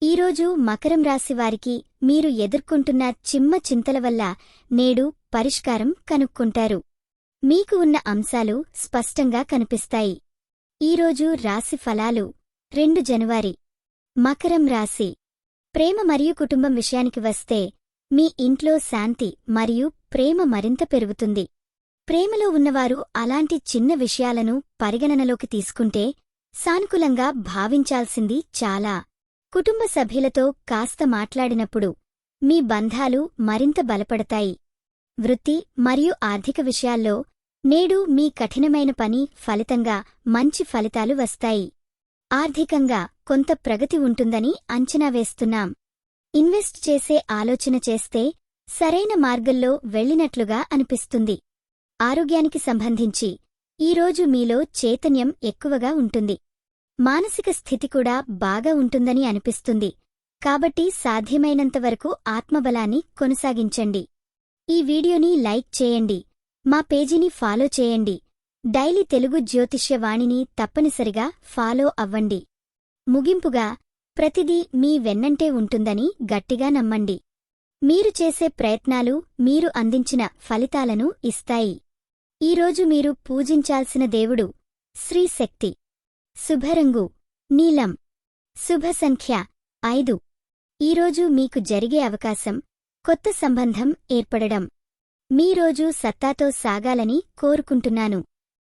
ఈరోజు మకరం రాశివారికి మీరు ఎదుర్కొంటున్న చిన్న చింతల వల్ల నేడు పరిష్కారం కనుక్కుంటారు. మీకు ఉన్న అంశాలు స్పష్టంగా కనిపిస్తాయి. ఈరోజు రాశి ఫలాలు 2 జనవరి. మకరం రాశి. ప్రేమ మరియు కుటుంబం విషయానికి వస్తే మీ ఇంట్లో శాంతి మరియు ప్రేమ మరింత పెరుగుతుంది. ప్రేమలో ఉన్నవారు అలాంటి చిన్న విషయాలను పరిగణనలోకి తీసుకుంటే సానుకూలంగా భావించాల్సింది చాలా. కుటుంబ సభ్యులతో కాస్త మాట్లాడినప్పుడు మీ బంధాలు మరింత బలపడతాయి. వృత్తి మరియు ఆర్థిక విషయాల్లో నేడు మీ కఠినమైన పని ఫలితంగా మంచి ఫలితాలు వస్తాయి. ఆర్థికంగా కొంత ప్రగతి ఉంటుందని అంచనా వేస్తున్నాం. ఇన్వెస్ట్ చేసే ఆలోచన చేస్తే సరైన మార్గంలో వెళ్ళినట్లుగా అనిపిస్తుంది. ఆరోగ్యానికి సంబంధించి ఈరోజు మీలో చైతన్యం ఎక్కువగా ఉంటుంది. మానసిక స్థితి కూడా బాగా ఉంటుందని అనిపిస్తుంది. కాబట్టి సాధ్యమైనంతవరకు ఆత్మబలాన్ని కొనసాగించండి. ఈ వీడియోని లైక్ చేయండి. మా పేజీని ఫాలో చేయండి. డైలీ తెలుగు జ్యోతిష్య వాణిని తప్పనిసరిగా ఫాలో అవ్వండి. ముగింపుగా ప్రతిదీ మీ వెన్నంటే ఉంటుందని గట్టిగా నమ్మండి. మీరు చేసే ప్రయత్నాలు మీరు అందించిన ఫలితాలను ఇస్తాయి. ఈరోజు మీరు పూజించాల్సిన దేవుడు శ్రీ శక్తి. శుభరంగు నీలం. శుభ సంఖ్య 5. ఈరోజు మీకు జరిగే అవకాశం కొత్త సంబంధం ఏర్పడడం. మీ రోజు సత్తాతో సాగాలని కోరుకుంటున్నాను.